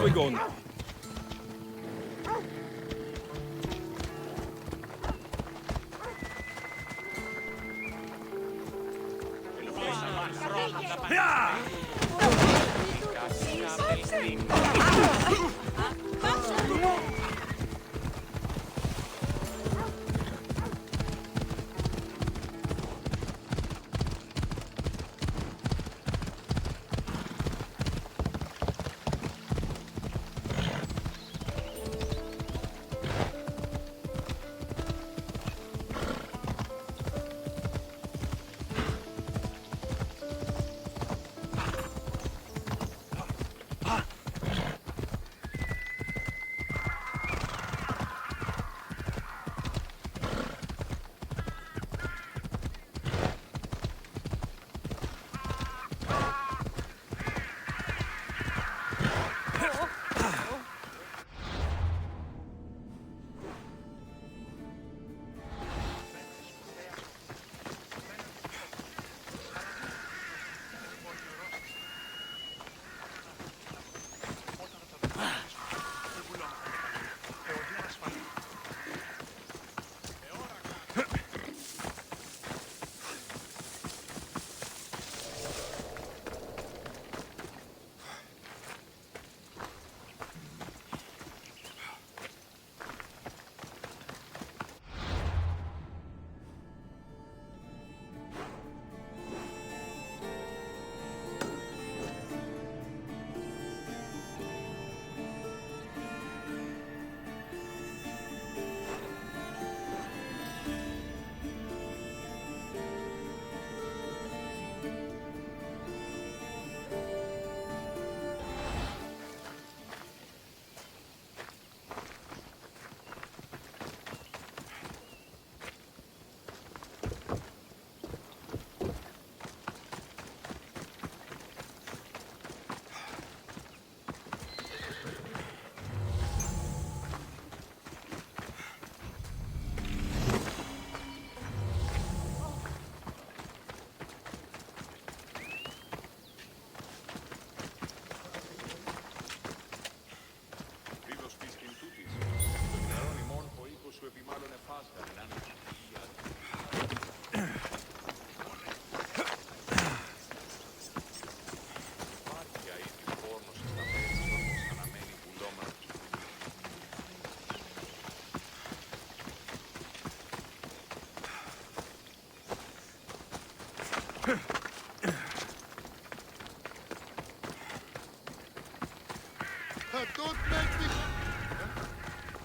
we go now?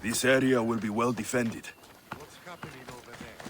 This area will be well defended. What's happening over there?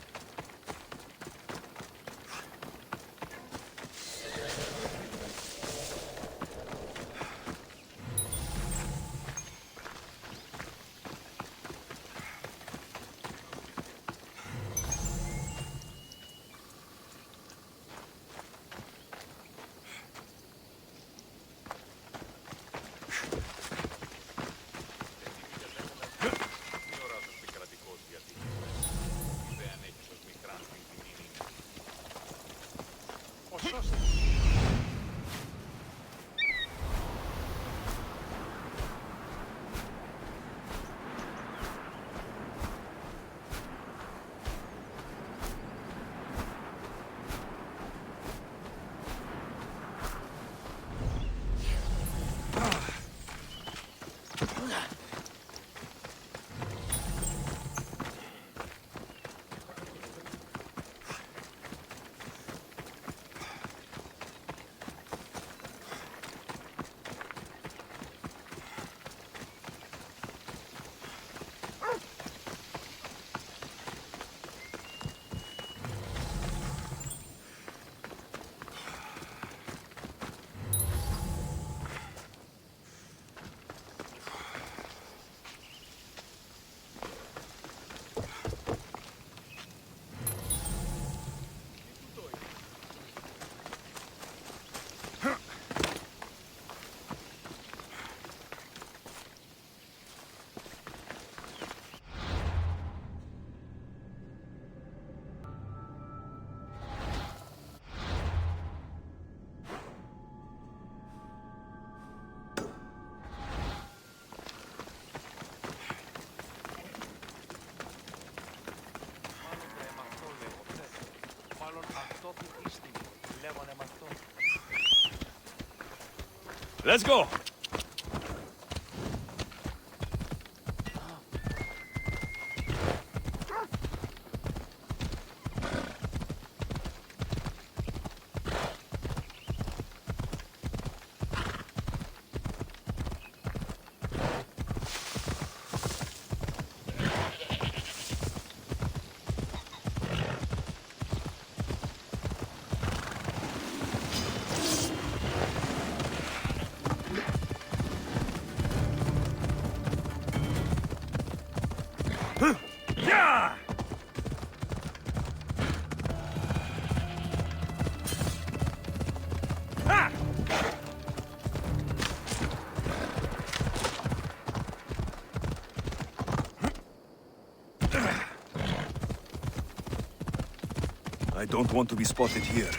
Let's go! Yeah! Ha! I don't want to be spotted here.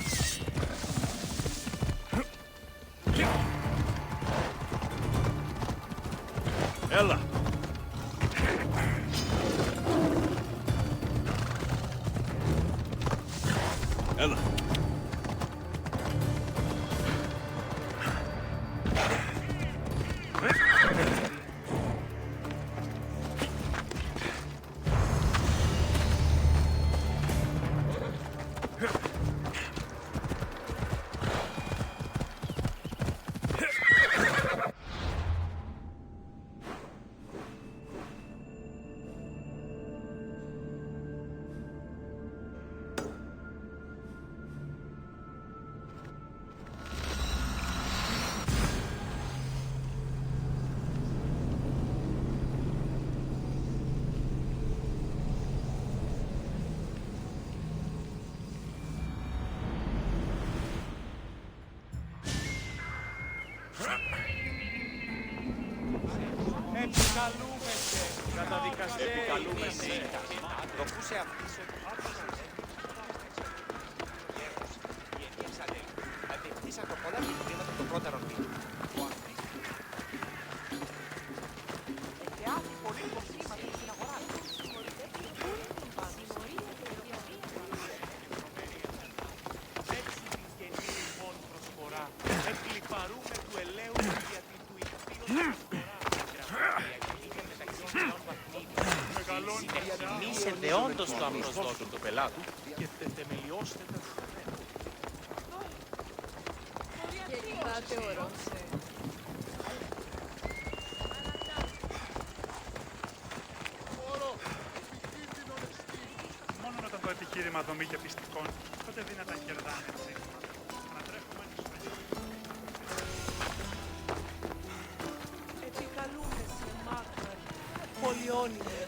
Ella! Ella! Επικαλούμεστε, καταδικαστέ. Το πούσε αυτής ο Αντιχτήσατε πολλά βιβλήματα το πρώτο ρολί. Εκλιπαρούμε του ελαίου γιατί του ηχθείως Μίσετε όντως το αμνοσδόκιο του πελάτου και τετεμελιώστε τα σφαίρα. Μόνο όταν το επιχείρημα δομή και πιστικών, τότε δύναταν κερδάνε τις σύγχρονα. Ανατρέχουμε Επικαλούμεσαι, μάκαρη, πολυόνιμη,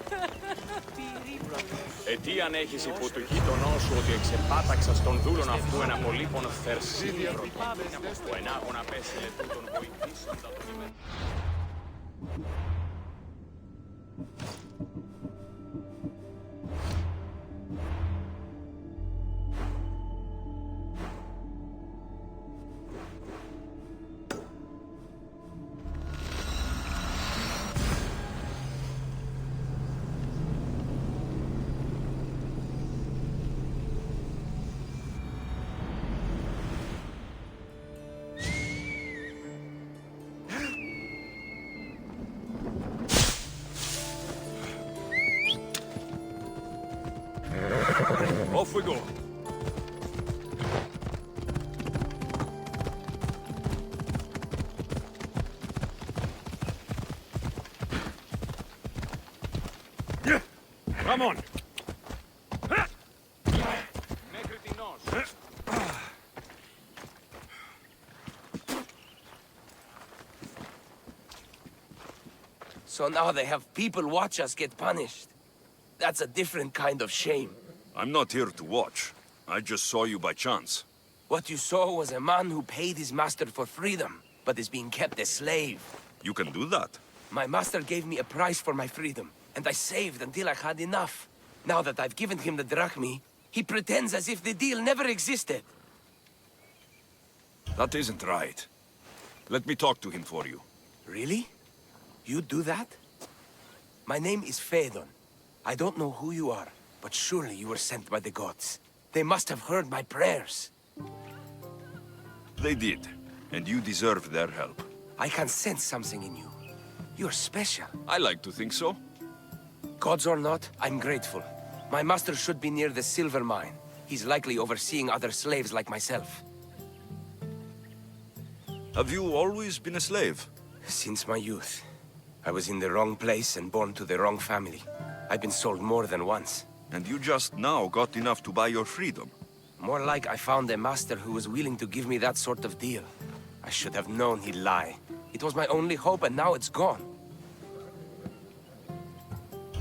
πυρήπανος. Τι αν έχεις υπό του γείτονό σου ότι εξεπάταξας τον δούλον αυτού ένα πολύπον θερσίδευρο, που ενάγωνα πέσιλε τούτον βοηθήσοντα τον ημέρα. Off we go. Come on. Μέχρι τινός. So now they have people watch us get punished. That's a different kind of shame. I'm not here to watch. I just saw you by chance. What you saw was a man who paid his master for freedom, but is being kept a slave. You can do that? My master gave me a price for my freedom, and I saved until I had enough. Now that I've given him the drachmi, he pretends as if the deal never existed. That isn't right. Let me talk to him for you. Really? You do that? My name is Phaedon. I don't know who you are, but surely you were sent by the gods. They must have heard my prayers. They did, and you deserve their help. I can sense something in you. You're special. I like to think so. Gods or not, I'm grateful. My master should be near the silver mine. He's likely overseeing other slaves like myself. Have you always been a slave? Since my youth. I was in the wrong place and born to the wrong family. I've been sold more than once. And you just now got enough to buy your freedom? More like I found a master who was willing to give me that sort of deal. I should have known he'd lie. It was my only hope, and now it's gone.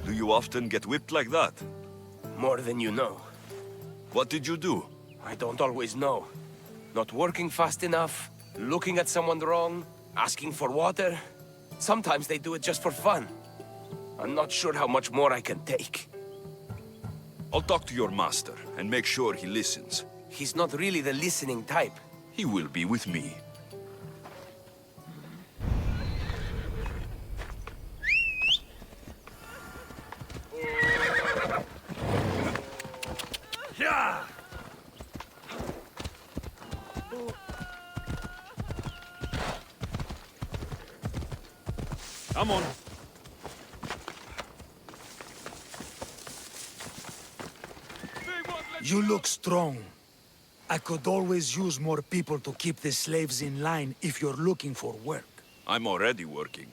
Do you often get whipped like that? More than you know. What did you do? I don't always know. Not working fast enough, looking at someone wrong, asking for water. Sometimes they do it just for fun. I'm not sure how much more I can take. I'll talk to your master and make sure he listens. He's not really the listening type. He will be with me. Yeah! Come on. You look strong. I could always use more people to keep the slaves in line if you're looking for work. I'm already working.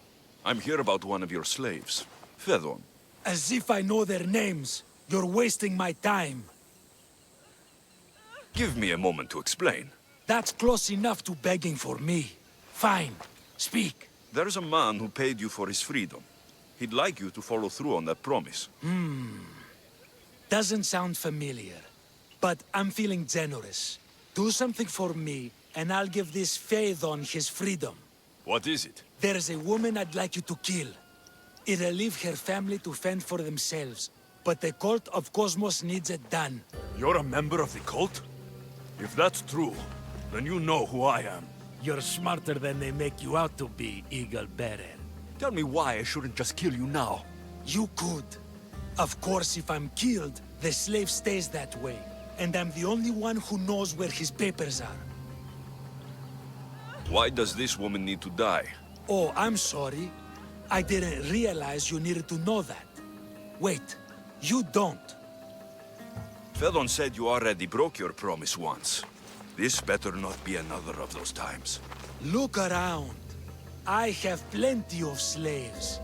I'm here about one of your slaves, Fedon. As if I know their names. You're wasting my time. Give me a moment to explain. That's close enough to begging for me. Fine. Speak. There's a man who paid you for his freedom. He'd like you to follow through on that promise. Doesn't sound familiar. But I'm feeling generous. Do something for me, and I'll give this Phaethon his freedom. What is it? There's a woman I'd like you to kill. It'll leave her family to fend for themselves. But the cult of Cosmos needs it done. You're a member of the cult? If that's true, then you know who I am. You're smarter than they make you out to be, Eagle Bearer. Tell me why I shouldn't just kill you now. You could. Of course, if I'm killed, the slave stays that way. And I'm the only one who knows where his papers are. Why does this woman need to die? Oh, I'm sorry. I didn't realize you needed to know that. Wait, you don't. Fedon said you already broke your promise once. This better not be another of those times. Look around. I have plenty of slaves.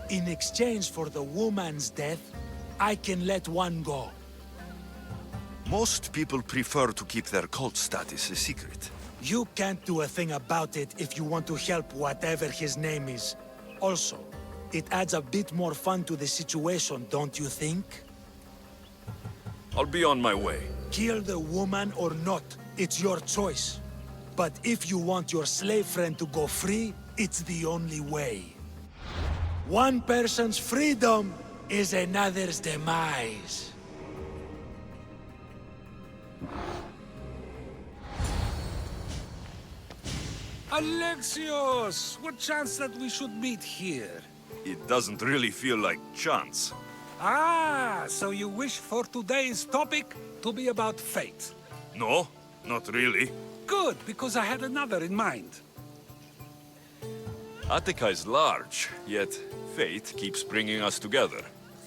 In exchange for the woman's death, I can let one go. Most people prefer to keep their cult status a secret. You can't do a thing about it if you want to help whatever his name is. Also, it adds a bit more fun to the situation, don't you think? I'll be on my way. Kill the woman or not, it's your choice. But if you want your slave friend to go free, it's the only way. One person's freedom is another's demise. Alexios! What chance that we should meet here? It doesn't really feel like chance. Ah, so you wish for today's topic to be about fate. No, not really. Good, because I had another in mind. Attika is large, yet fate keeps bringing us together.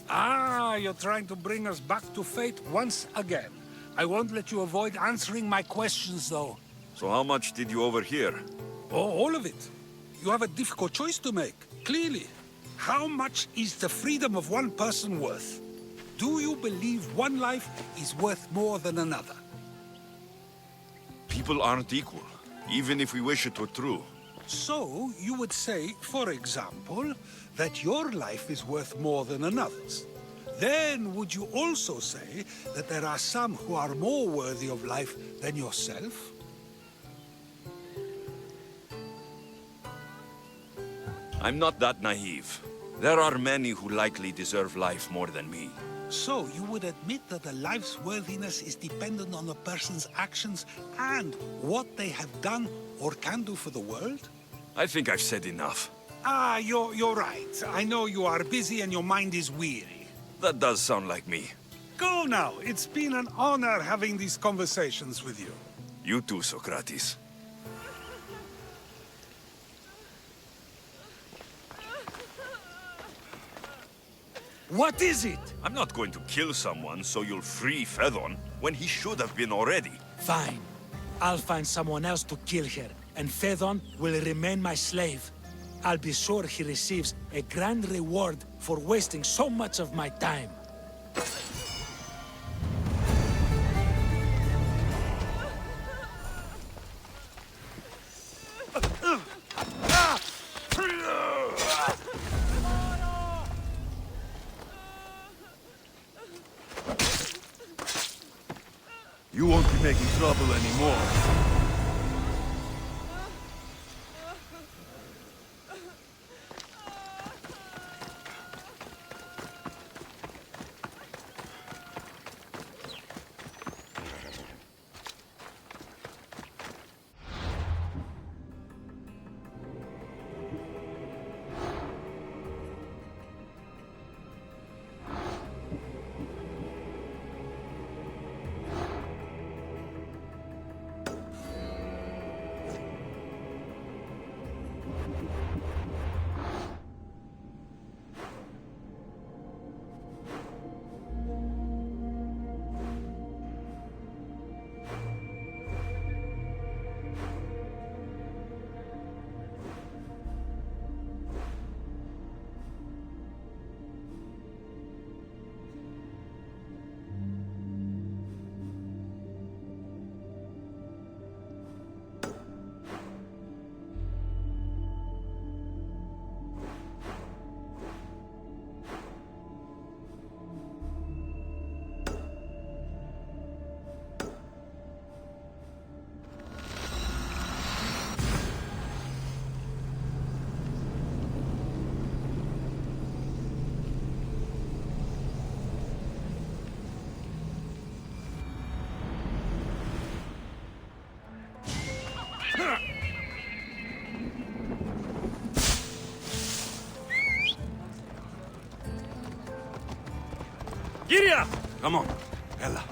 Ah, you're trying to bring us back to fate once again. I won't let you avoid answering my questions, though. So how much did you overhear? Oh, all of it. You have a difficult choice to make, clearly. How much is the freedom of one person worth? Do you believe one life is worth more than another? People aren't equal, even if we wish it were true. So, you would say, for example, that your life is worth more than another's. Then, would you also say that there are some who are more worthy of life than yourself? I'm not that naive. There are many who likely deserve life more than me. So, you would admit that a life's worthiness is dependent on a person's actions and what they have done or can do for the world? I think I've said enough. Ah, you're right. I know you are busy and your mind is weary. That does sound like me. Go now. It's been an honor having these conversations with you. You too, Socrates. What is it? I'm not going to kill someone so you'll free Fedon when he should have been already. Fine. I'll find someone else to kill her, and Fedon will remain my slave. I'll be sure he receives a grand reward for wasting so much of my time. You won't be making trouble anymore. Giria! Come on, Ella.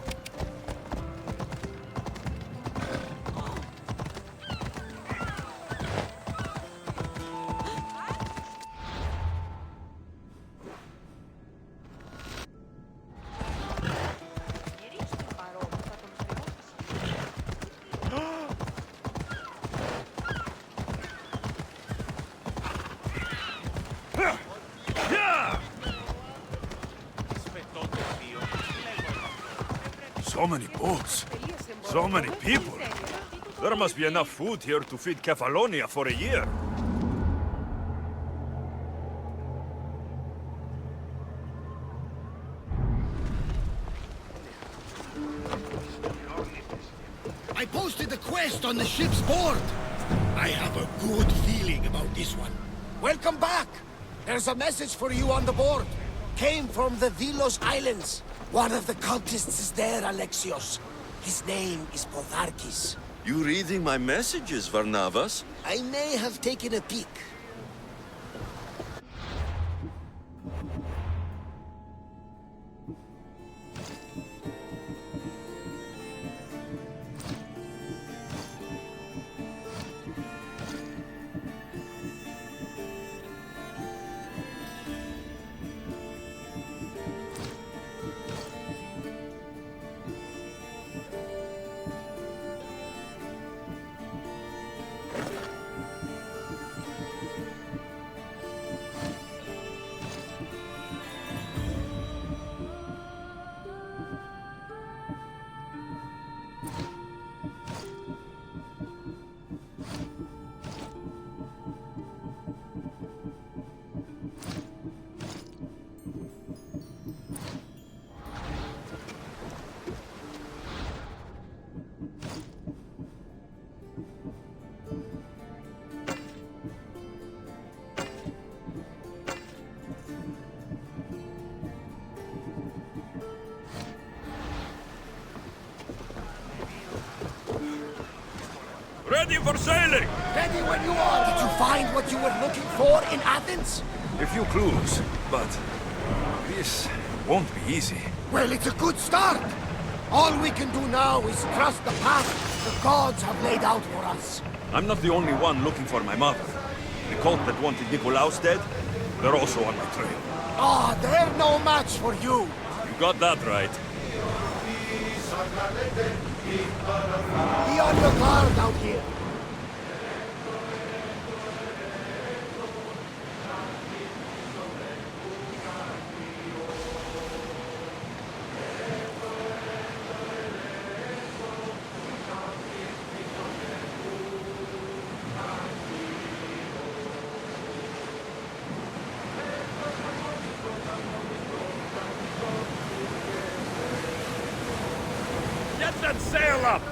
So many boats. So many people. There must be enough food here to feed Kefalonia for a year. I posted the quest on the ship's board. I have a good feeling about this one. Welcome back! There's a message for you on the board. Came from the Vilos Islands. One of the cultists is there, Alexios. His name is Potharkis. You reading my messages, Varnavas? I may have taken a peek. Ready for sailing! Ready when you are! Did you find what you were looking for in Athens? A few clues, but this won't be easy. Well, it's a good start. All we can do now is trust the path the gods have laid out for us. I'm not the only one looking for my mother. The cult that wanted Nikolaos dead, they're also on my trail. Ah, they're no match for you. You got that right. Be on your guard out here. Get that sail up!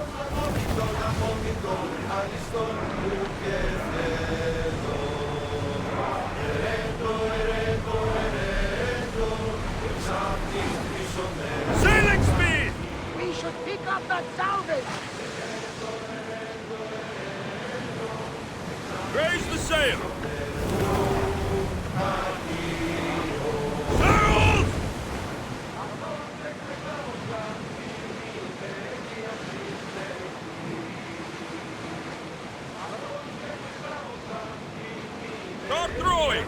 Sailing speed! We should pick up that salvage. Raise the sail! Sails! Start throwing!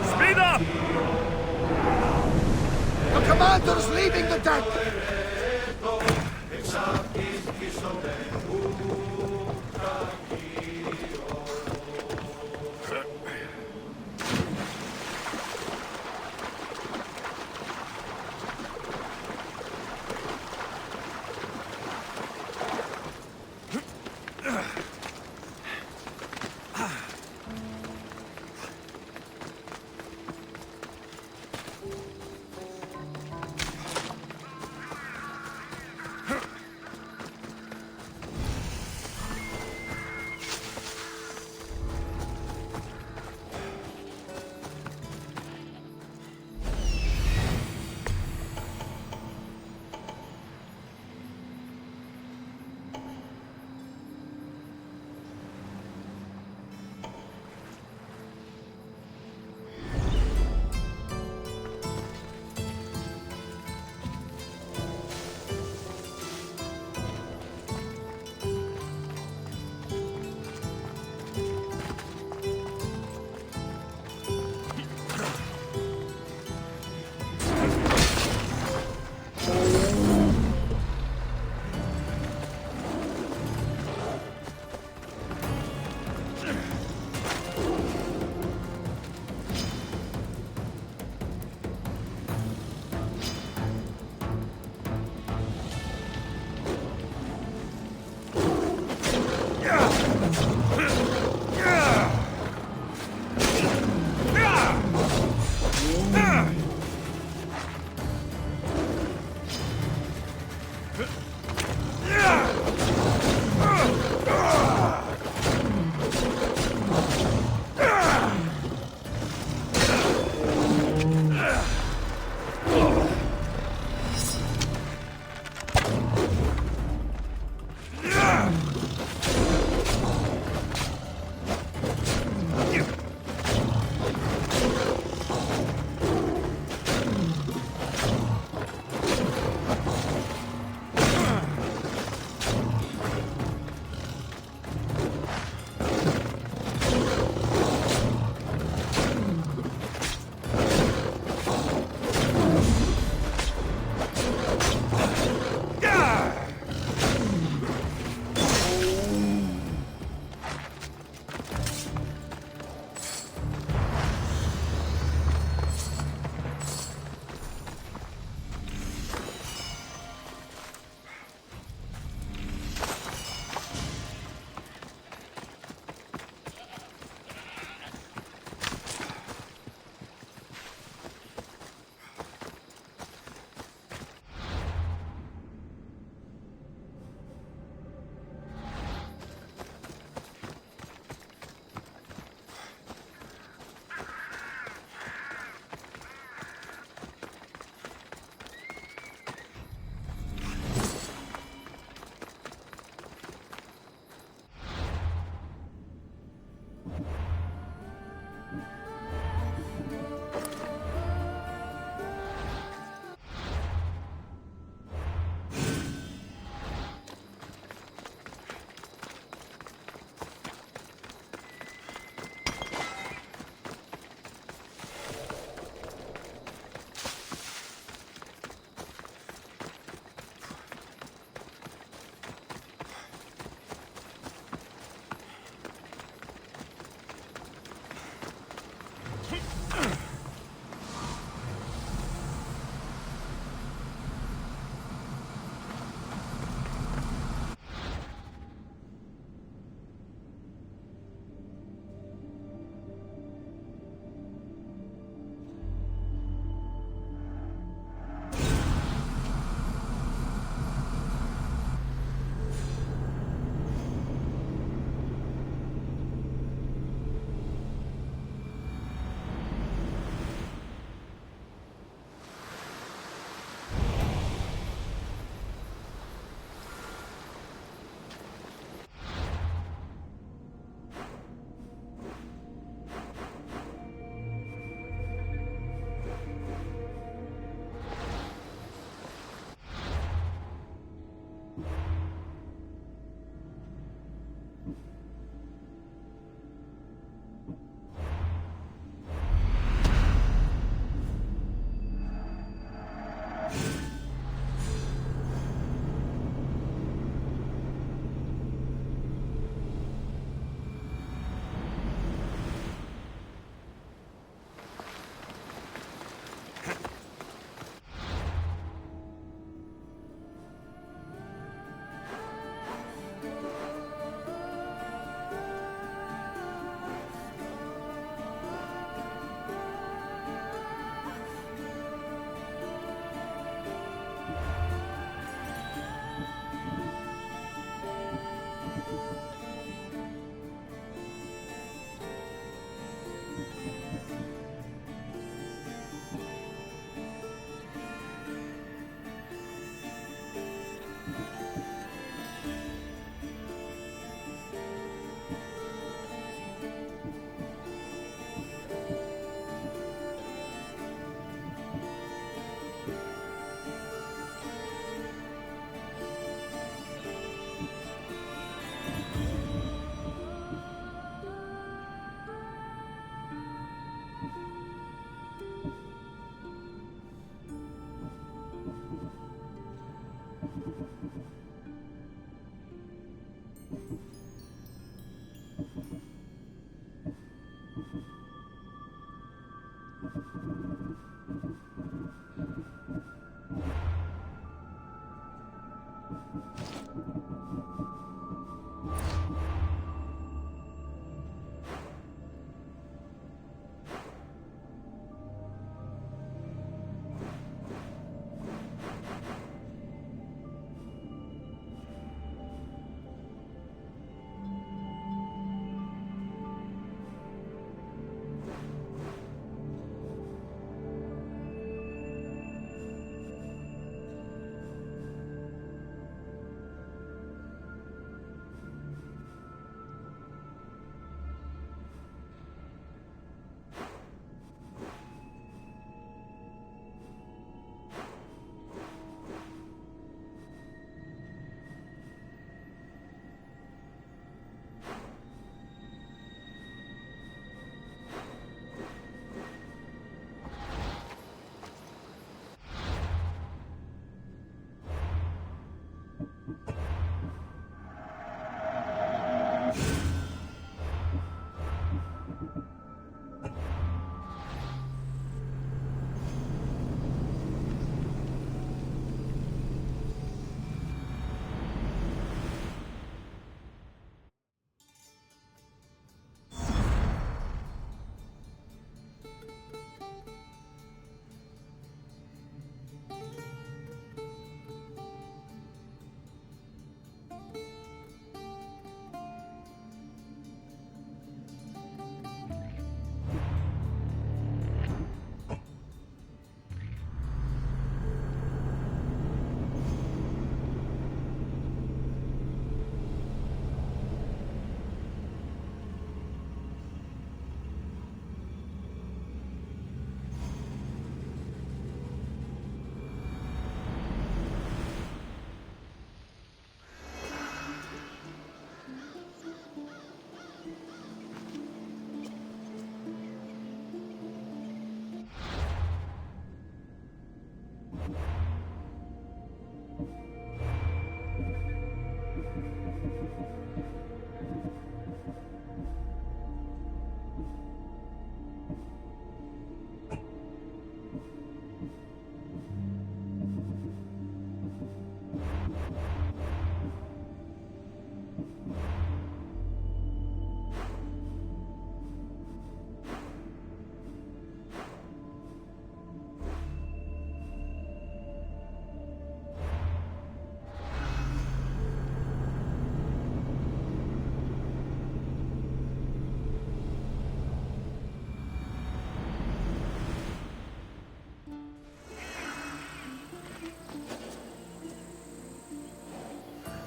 Speed up! The commander's leaving the deck.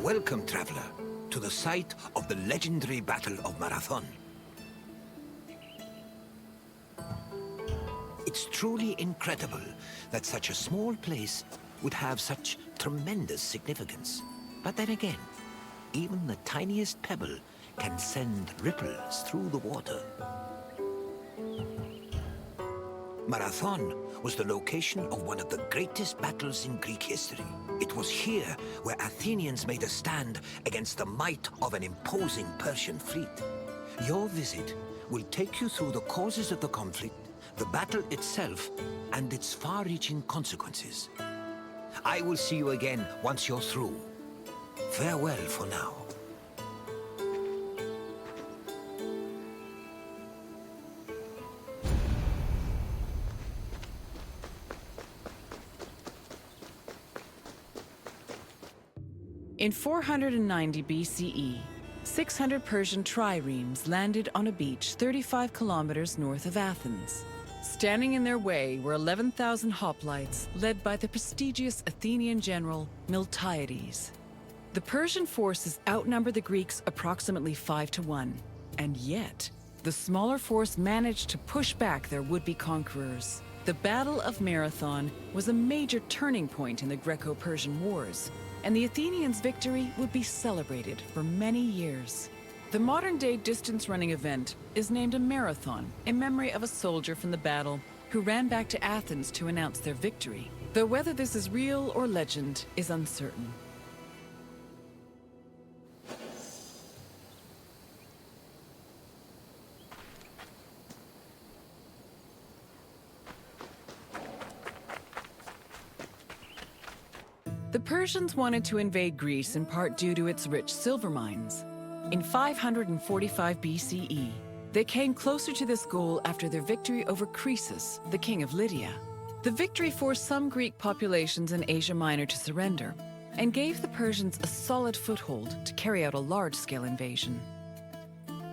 Welcome, traveler, to the site of the legendary Battle of Marathon. It's truly incredible that such a small place would have such tremendous significance. But then again, even the tiniest pebble can send ripples through the water. Marathon was the location of one of the greatest battles in Greek history. It was here where Athenians made a stand against the might of an imposing Persian fleet. Your visit will take you through the causes of the conflict, the battle itself, and its far-reaching consequences. I will see you again once you're through. Farewell for now. In 490 BCE, 600 Persian triremes landed on a beach 35 kilometers north of Athens. Standing in their way were 11,000 hoplites led by the prestigious Athenian general Miltiades. The Persian forces outnumbered the Greeks approximately 5-1, and yet the smaller force managed to push back their would-be conquerors. The Battle of Marathon was a major turning point in the Greco-Persian Wars, and the Athenians' victory would be celebrated for many years. The modern-day distance-running event is named a marathon in memory of a soldier from the battle who ran back to Athens to announce their victory, though whether this is real or legend is uncertain. The Persians wanted to invade Greece in part due to its rich silver mines. In 545 BCE, they came closer to this goal after their victory over Croesus, the king of Lydia. The victory forced some Greek populations in Asia Minor to surrender and gave the Persians a solid foothold to carry out a large-scale invasion.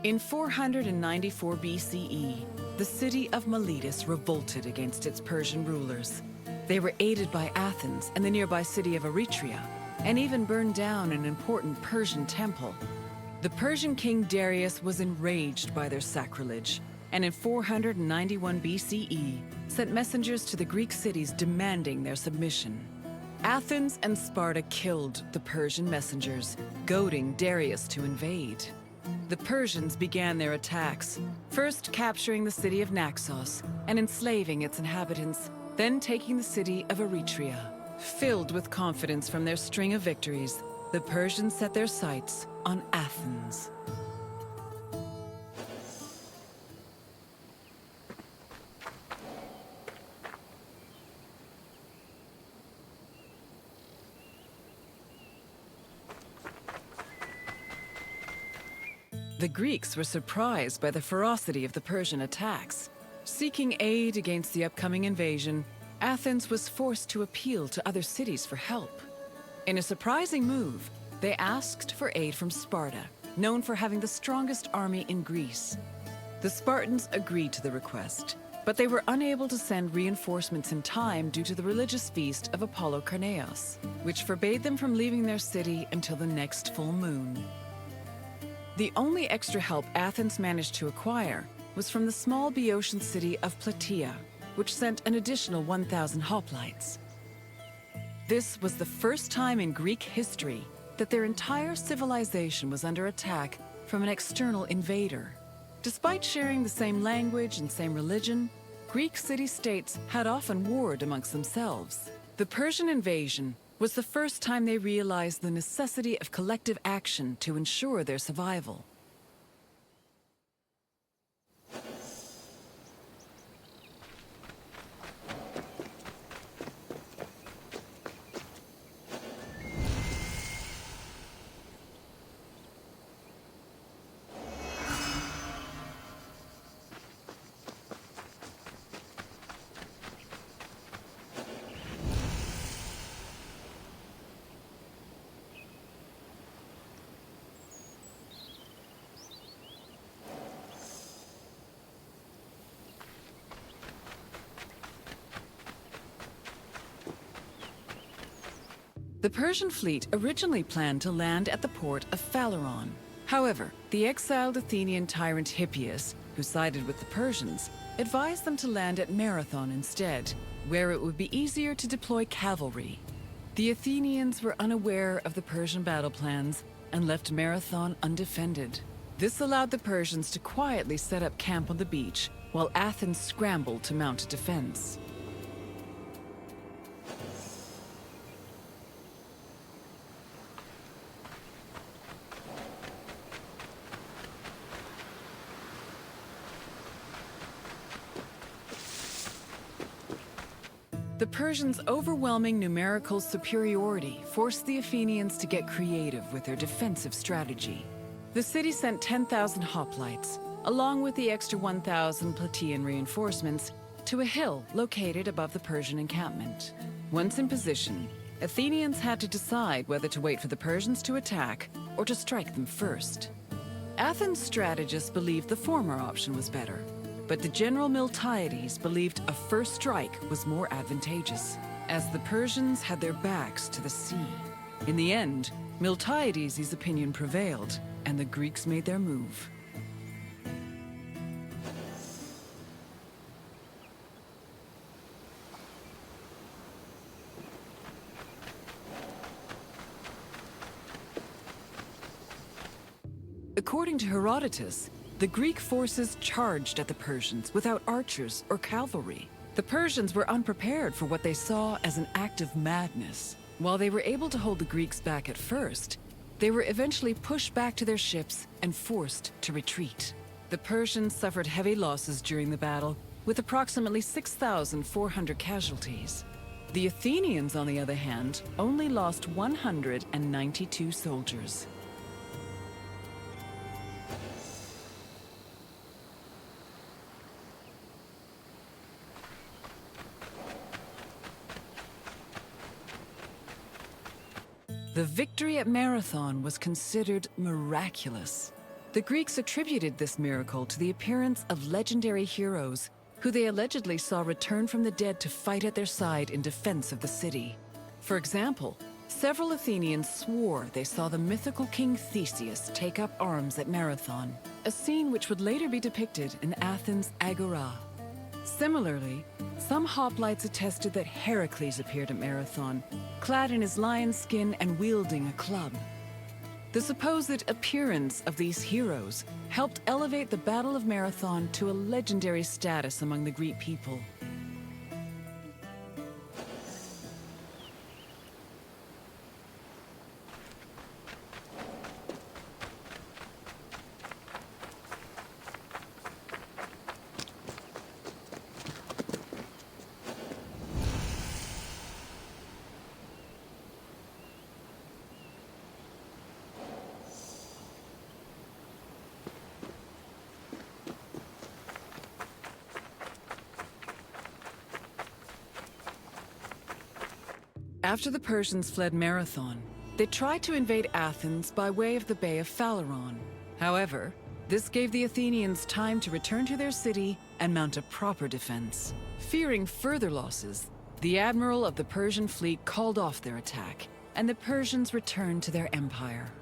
In 494 BCE, the city of Miletus revolted against its Persian rulers. They were aided by Athens and the nearby city of Eretria, and even burned down an important Persian temple. The Persian king Darius was enraged by their sacrilege, and in 491 BCE, sent messengers to the Greek cities demanding their submission. Athens and Sparta killed the Persian messengers, goading Darius to invade. The Persians began their attacks, first capturing the city of Naxos and enslaving its inhabitants, then taking the city of Eretria. Filled with confidence from their string of victories, the Persians set their sights on Athens. The Greeks were surprised by the ferocity of the Persian attacks. Seeking aid against the upcoming invasion, Athens was forced to appeal to other cities for help. In a surprising move, they asked for aid from Sparta, known for having the strongest army in Greece. The Spartans agreed to the request, but they were unable to send reinforcements in time due to the religious feast of Apollo Karneos, which forbade them from leaving their city until the next full moon. The only extra help Athens managed to acquire was from the small Boeotian city of Plataea, which sent an additional 1,000 hoplites. This was the first time in Greek history that their entire civilization was under attack from an external invader. Despite sharing the same language and same religion, Greek city-states had often warred amongst themselves. The Persian invasion was the first time they realized the necessity of collective action to ensure their survival. The Persian fleet originally planned to land at the port of Phaleron. However, the exiled Athenian tyrant Hippias, who sided with the Persians, advised them to land at Marathon instead, where it would be easier to deploy cavalry. The Athenians were unaware of the Persian battle plans and left Marathon undefended. This allowed the Persians to quietly set up camp on the beach, while Athens scrambled to mount a defense. The Persians' overwhelming numerical superiority forced the Athenians to get creative with their defensive strategy. The city sent 10,000 hoplites, along with the extra 1,000 Plataean reinforcements, to a hill located above the Persian encampment. Once in position, Athenians had to decide whether to wait for the Persians to attack or to strike them first. Athens' strategists believed the former option was better, but the general Miltiades believed a first strike was more advantageous, as the Persians had their backs to the sea. In the end, Miltiades' opinion prevailed, and the Greeks made their move. According to Herodotus, the Greek forces charged at the Persians without archers or cavalry. The Persians were unprepared for what they saw as an act of madness. While they were able to hold the Greeks back at first, they were eventually pushed back to their ships and forced to retreat. The Persians suffered heavy losses during the battle, with approximately 6,400 casualties. The Athenians, on the other hand, only lost 192 soldiers. The victory at Marathon was considered miraculous. The Greeks attributed this miracle to the appearance of legendary heroes who they allegedly saw return from the dead to fight at their side in defense of the city. For example, several Athenians swore they saw the mythical king Theseus take up arms at Marathon, a scene which would later be depicted in Athens' Agora. Similarly, some hoplites attested that Heracles appeared at Marathon, clad in his lion's skin and wielding a club. The supposed appearance of these heroes helped elevate the Battle of Marathon to a legendary status among the Greek people. After the Persians fled Marathon, they tried to invade Athens by way of the Bay of Phaleron. However, this gave the Athenians time to return to their city and mount a proper defense. Fearing further losses, the admiral of the Persian fleet called off their attack, and the Persians returned to their empire.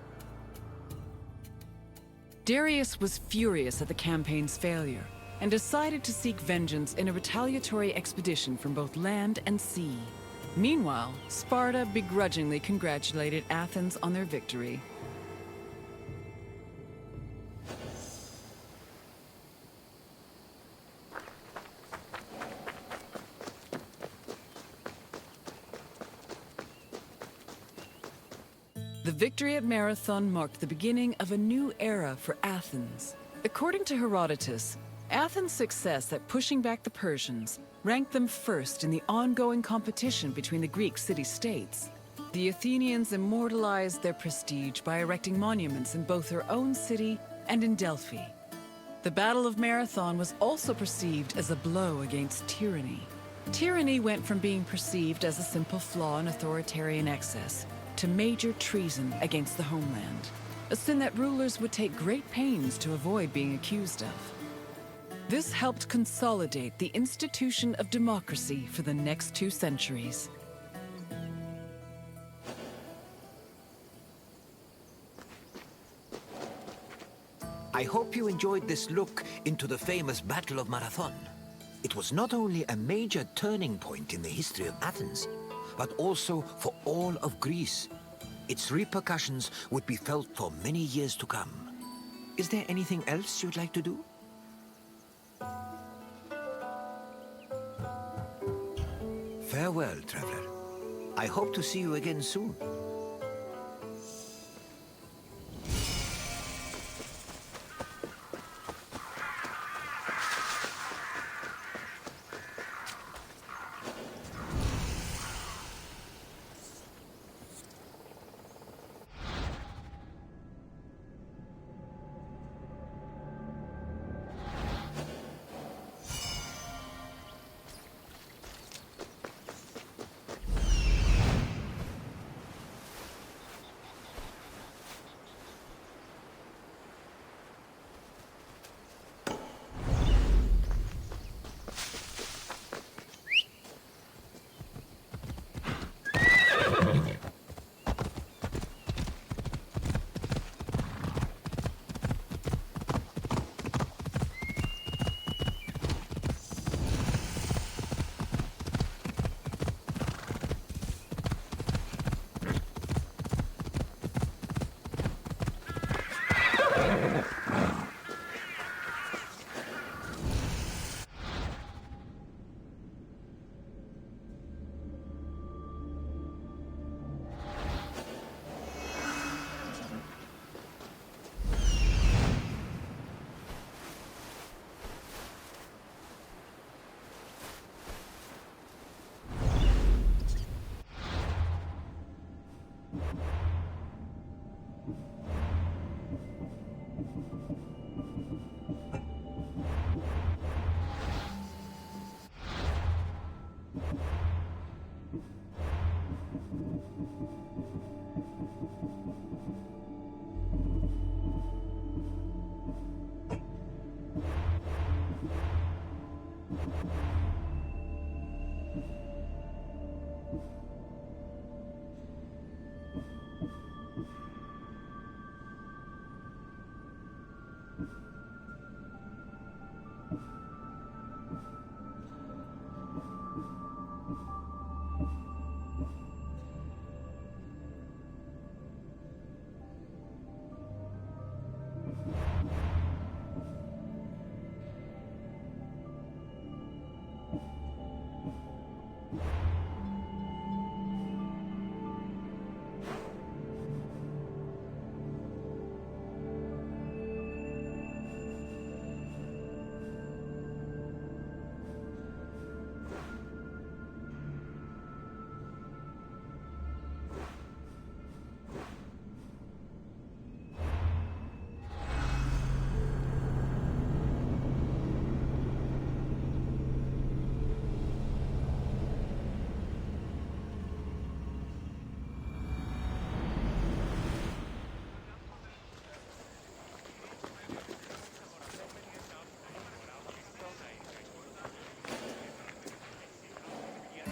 Darius was furious at the campaign's failure and decided to seek vengeance in a retaliatory expedition from both land and sea. Meanwhile, Sparta begrudgingly congratulated Athens on their victory. The victory at Marathon marked the beginning of a new era for Athens. According to Herodotus, Athens' success at pushing back the Persians ranked them first in the ongoing competition between the Greek city-states. The Athenians immortalized their prestige by erecting monuments in both their own city and in Delphi. The Battle of Marathon was also perceived as a blow against tyranny. Tyranny went from being perceived as a simple flaw in authoritarian excess to major treason against the homeland, a sin that rulers would take great pains to avoid being accused of. This helped consolidate the institution of democracy for the next 2 centuries. I hope you enjoyed this look into the famous Battle of Marathon. It was not only a major turning point in the history of Athens, but also for all of Greece. Its repercussions would be felt for many years to come. Is there anything else you'd like to do? Farewell, traveler. I hope to see you again soon.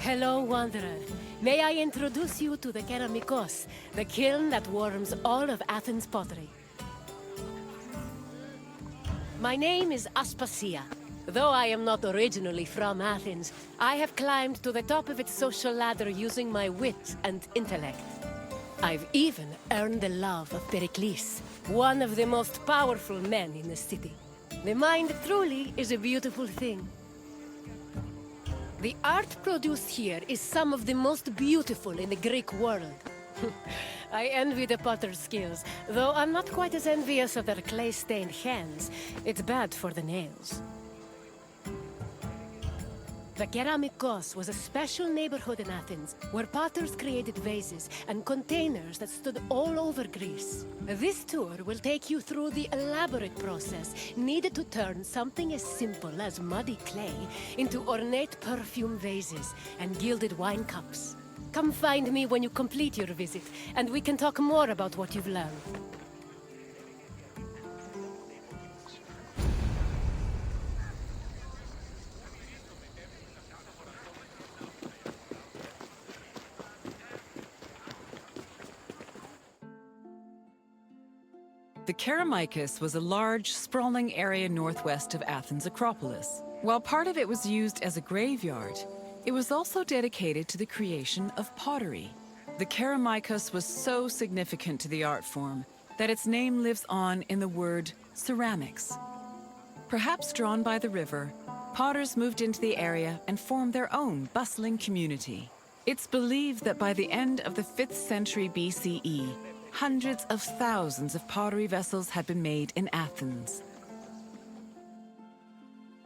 Hello, Wanderer. May I introduce you to the Keramikos, the kiln that warms all of Athens' pottery. My name is Aspasia. Though I am not originally from Athens, I have climbed to the top of its social ladder using my wit and intellect. I've even earned the love of Pericles, one of the most powerful men in the city. The mind truly is a beautiful thing. The art produced here is some of the most beautiful in the Greek world. I envy the potter's skills, though I'm not quite as envious of their clay-stained hands. It's bad for the nails. The Keramikos was a special neighborhood in Athens, where potters created vases and containers that stood all over Greece. This tour will take you through the elaborate process needed to turn something as simple as muddy clay into ornate perfume vases and gilded wine cups. Come find me when you complete your visit, and we can talk more about what you've learned. The Kerameikos was a large, sprawling area northwest of Athens' Acropolis. While part of it was used as a graveyard, it was also dedicated to the creation of pottery. The Kerameikos was so significant to the art form that its name lives on in the word ceramics. Perhaps drawn by the river, potters moved into the area and formed their own bustling community. It's believed that by the end of the 5th century BCE, hundreds of thousands of pottery vessels had been made in Athens,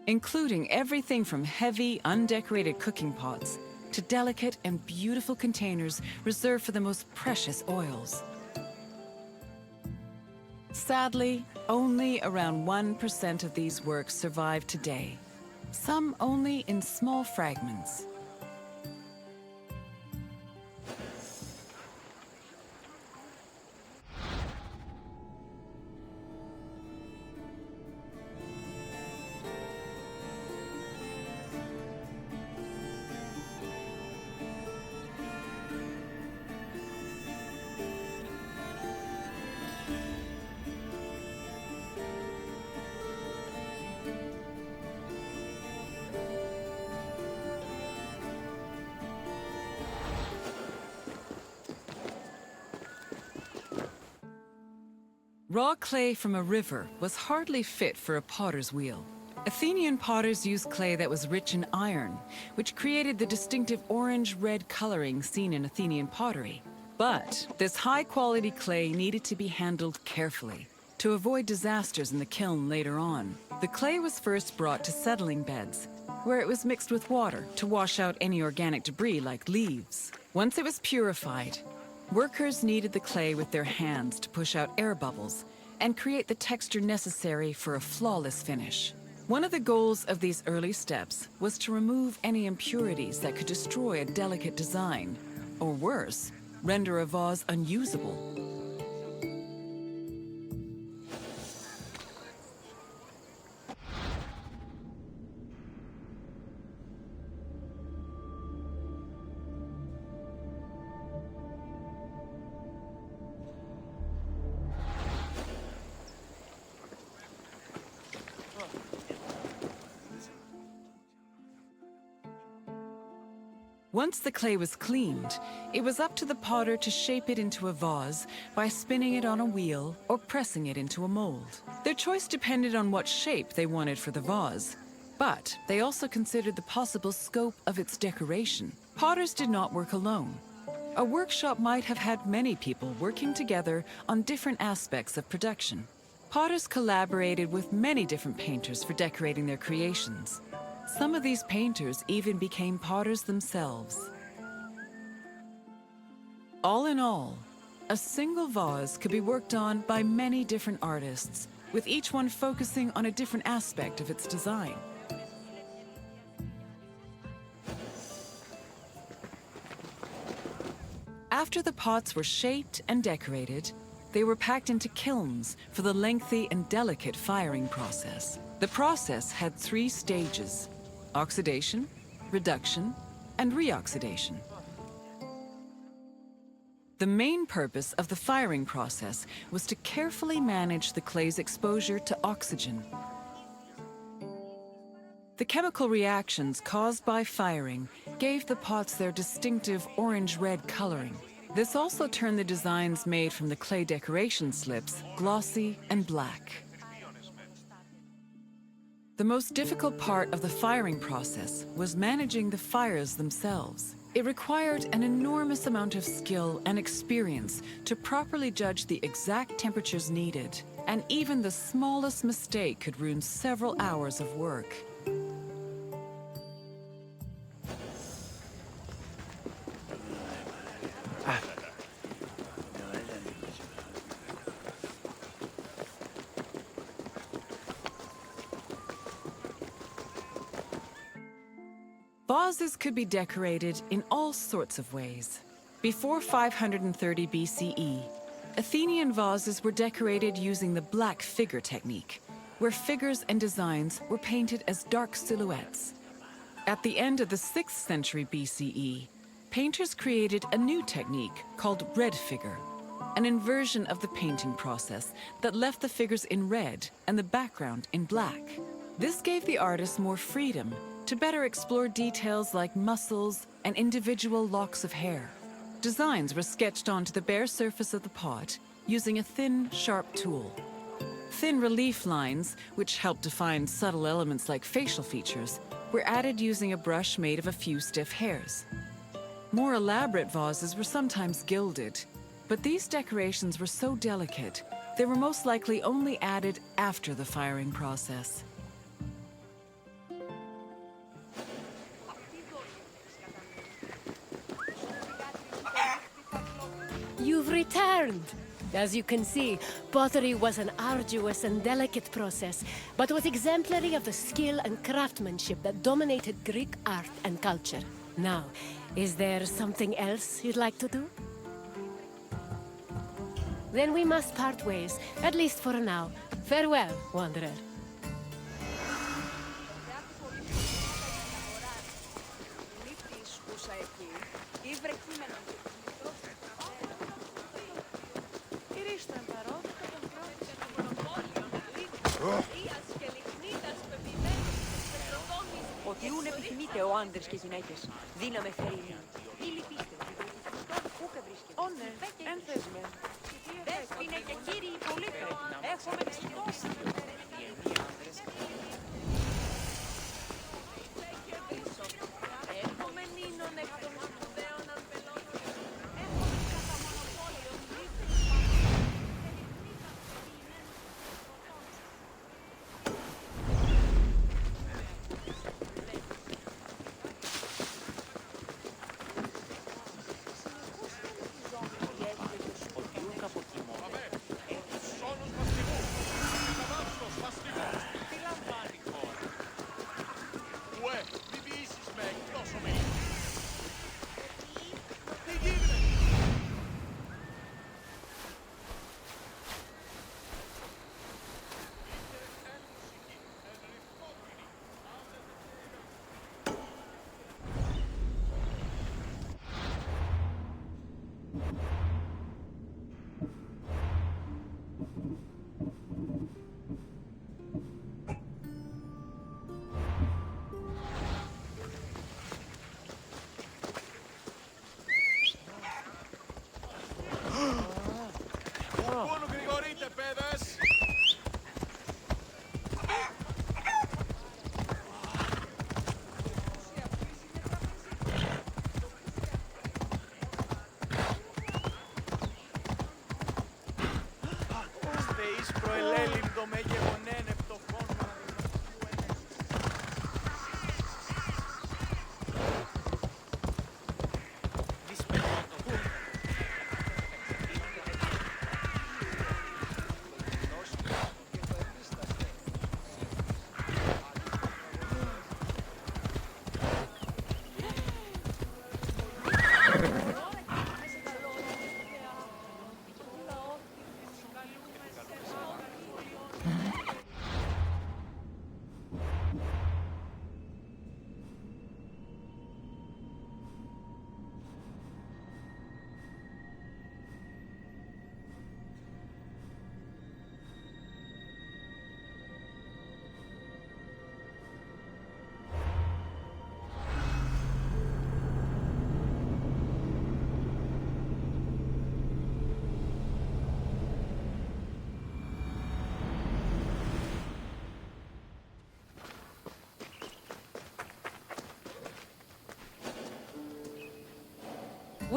including everything from heavy, undecorated cooking pots to delicate and beautiful containers reserved for the most precious oils. Sadly, only around 1% of these works survive today, some only in small fragments. Raw clay from a river was hardly fit for a potter's wheel. Athenian potters used clay that was rich in iron, which created the distinctive orange-red coloring seen in Athenian pottery. But this high-quality clay needed to be handled carefully to avoid disasters in the kiln later on. The clay was first brought to settling beds, where it was mixed with water to wash out any organic debris like leaves. Once it was purified, workers kneaded the clay with their hands to push out air bubbles and create the texture necessary for a flawless finish. One of the goals of these early steps was to remove any impurities that could destroy a delicate design, or worse, render a vase unusable. Once the clay was cleaned, it was up to the potter to shape it into a vase by spinning it on a wheel or pressing it into a mold. Their choice depended on what shape they wanted for the vase, but they also considered the possible scope of its decoration. Potters did not work alone. A workshop might have had many people working together on different aspects of production. Potters collaborated with many different painters for decorating their creations. Some of these painters even became potters themselves. All in all, a single vase could be worked on by many different artists, with each one focusing on a different aspect of its design. After the pots were shaped and decorated, they were packed into kilns for the lengthy and delicate firing process. The process had 3 stages: oxidation, reduction, and reoxidation. The main purpose of the firing process was to carefully manage the clay's exposure to oxygen. The chemical reactions caused by firing gave the pots their distinctive orange-red coloring. This also turned the designs made from the clay decoration slips glossy and black. The most difficult part of the firing process was managing the fires themselves. It required an enormous amount of skill and experience to properly judge the exact temperatures needed, and even the smallest mistake could ruin several hours of work. Vases could be decorated in all sorts of ways. Before 530 BCE, Athenian vases were decorated using the black figure technique, where figures and designs were painted as dark silhouettes. At the end of the 6th century BCE, painters created a new technique called red figure. an inversion of the painting process that left the figures in red and the background in black. This gave the artist more freedom to better explore details like muscles and individual locks of hair. Designs were sketched onto the bare surface of the pot using a thin, sharp tool. Thin relief lines, which helped define subtle elements like facial features, were added using a brush made of a few stiff hairs. More elaborate vases were sometimes gilded, but these decorations were so delicate, they were most likely only added after the firing process. You've returned! As you can see, pottery was an arduous and delicate process, but was exemplary of the skill and craftsmanship that dominated Greek art and culture. Now, is there something else you'd like to do? Then we must part ways, at least for now. Farewell, wanderer. Ότι ούν επιθυμείτε ο άντρες και γυναίκες. Δύναμε φέρει. Ή λυπήστε. Πού και βρίσκεται. Ω ναι, εν θέσμε. Δέσποινε και κύριοι πολύ πρέπει. Έχουμε εξητώσει. Έχουμε νίνον εκ των σπουδαίων αμπελών. Έχουμε κατά μονοπόλιο. Πού γρηγορείτε, παιδες! Θεής προελέλυμπτο με γεγονένε πτωχόν.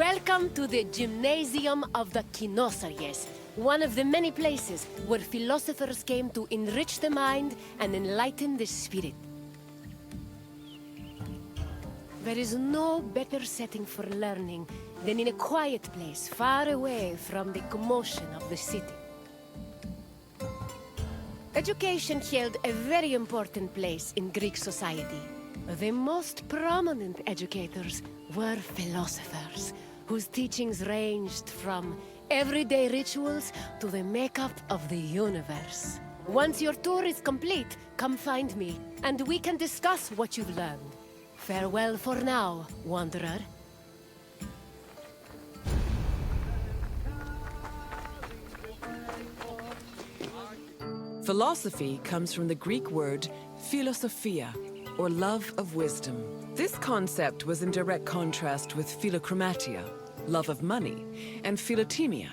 Welcome to the Gymnasium of the Kinosaries, one of the many places where philosophers came to enrich the mind and enlighten the spirit. There is no better setting for learning than in a quiet place far away from the commotion of the city. Education held a very important place in Greek society. The most prominent educators were philosophers, whose teachings ranged from everyday rituals to the makeup of the universe. Once your tour is complete, come find me, and we can discuss what you've learned. Farewell for now, wanderer. Philosophy comes from the Greek word philosophia, or love of wisdom. This concept was in direct contrast with philochromatia, love of money, and philotimia,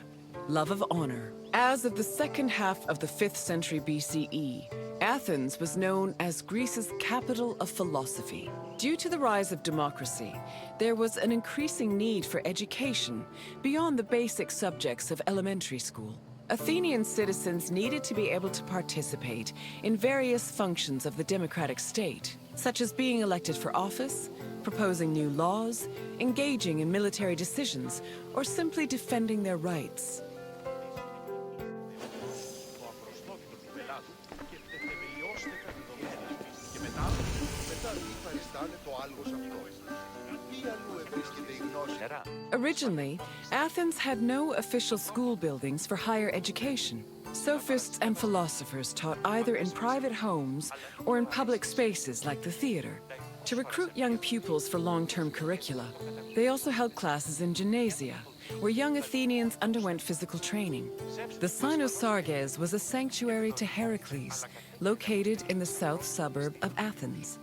love of honor. As of the second half of the 5th century BCE, Athens was known as Greece's capital of philosophy. Due to the rise of democracy, there was an increasing need for education beyond the basic subjects of elementary school. Athenian citizens needed to be able to participate in various functions of the democratic state, such as being elected for office, proposing new laws, engaging in military decisions, or simply defending their rights. Originally, Athens had no official school buildings for higher education. Sophists and philosophers taught either in private homes or in public spaces like the theater. To recruit young pupils for long-term curricula, they also held classes in gymnasia, where young Athenians underwent physical training. The Cynosarges was a sanctuary to Heracles, located in the south suburb of Athens.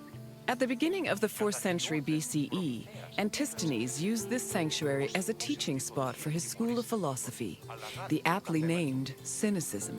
At the beginning of the 4th century BCE, Antisthenes used this sanctuary as a teaching spot for his school of philosophy, the aptly named Cynicism.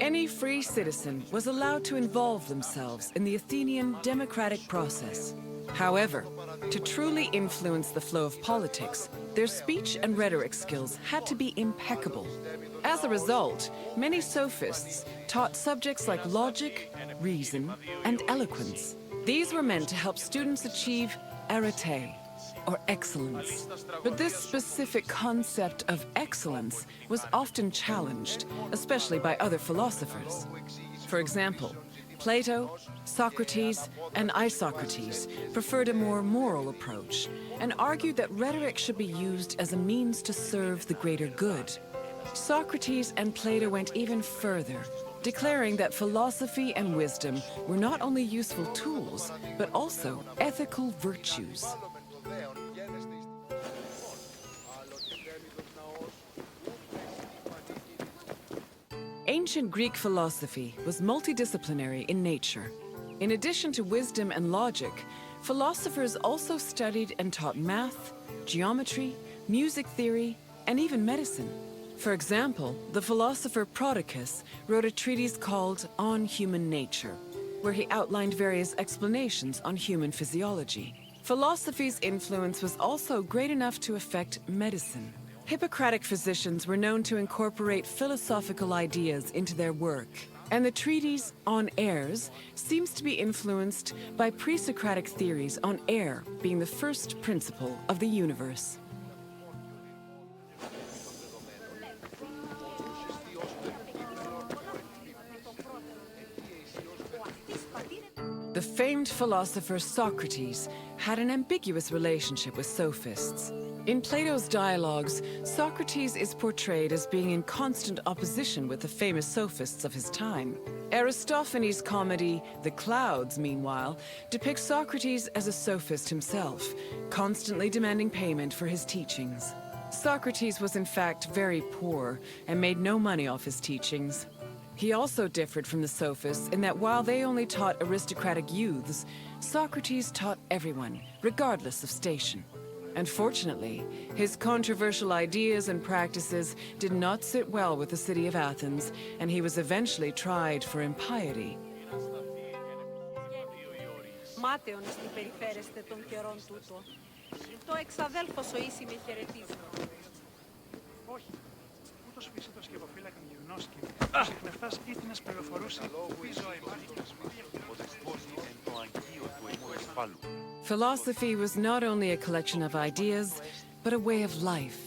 Any free citizen was allowed to involve themselves in the Athenian democratic process. However, to truly influence the flow of politics, their speech and rhetoric skills had to be impeccable. As a result, many sophists taught subjects like logic, reason, and eloquence. These were meant to help students achieve arete, or excellence. But this specific concept of excellence was often challenged, especially by other philosophers. For example, Plato, Socrates, and Isocrates preferred a more moral approach and argued that rhetoric should be used as a means to serve the greater good. Socrates and Plato went even further, declaring that philosophy and wisdom were not only useful tools, but also ethical virtues. Ancient Greek philosophy was multidisciplinary in nature. In addition to wisdom and logic, philosophers also studied and taught math, geometry, music theory, and even medicine. For example, the philosopher Prodicus wrote a treatise called On Human Nature, where he outlined various explanations on human physiology. Philosophy's influence was also great enough to affect medicine. Hippocratic physicians were known to incorporate philosophical ideas into their work, and the treatise On Airs seems to be influenced by pre-Socratic theories on air being the first principle of the universe. The famed philosopher Socrates had an ambiguous relationship with sophists. In Plato's dialogues, Socrates is portrayed as being in constant opposition with the famous sophists of his time. Aristophanes' comedy, The Clouds, meanwhile, depicts Socrates as a sophist himself, constantly demanding payment for his teachings. Socrates was in fact very poor and made no money off his teachings. He also differed from the sophists in that while they only taught aristocratic youths, Socrates taught everyone, regardless of station. Unfortunately, his controversial ideas and practices did not sit well with the city of Athens, and he was eventually tried for impiety. Μάταιον εστί περιφέρεστε των καιρών τούτο. Το εξαδέλφος ο ίση με χαιρετίζει. Όχι. Ούτως φύσε το σκευοφύλακα γυμνόσκη. Ο συχνευτάς ήθινας πληροφορούσε. Πίσω υπάρχει ο δεσπός εν το αγγείο του ημού εγκεφάλου. Philosophy was not only a collection of ideas, but a way of life.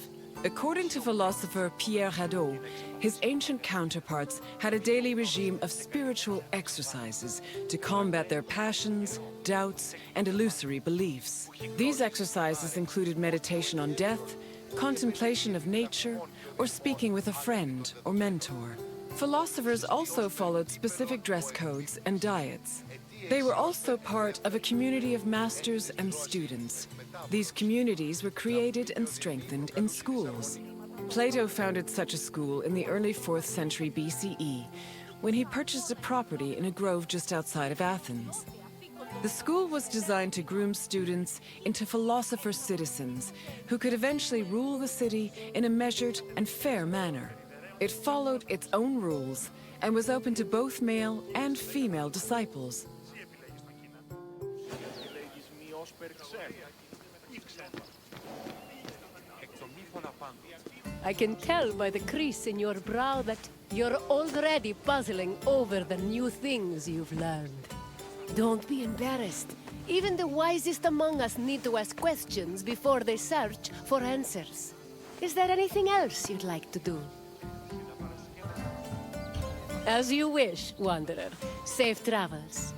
According to philosopher Pierre Hadot, his ancient counterparts had a daily regime of spiritual exercises to combat their passions, doubts, and illusory beliefs. These exercises included meditation on death, contemplation of nature, or speaking with a friend or mentor. Philosophers also followed specific dress codes and diets. They were also part of a community of masters and students. These communities were created and strengthened in schools. Plato founded such a school in the early 4th century BCE, when he purchased a property in a grove just outside of Athens. The school was designed to groom students into philosopher citizens who could eventually rule the city in a measured and fair manner. It followed its own rules and was open to both male and female disciples. I can tell by the crease in your brow that you're already puzzling over the new things you've learned. Don't be embarrassed. Even the wisest among us need to ask questions before they search for answers. Is there anything else you'd like to do? As you wish, Wanderer. Safe travels.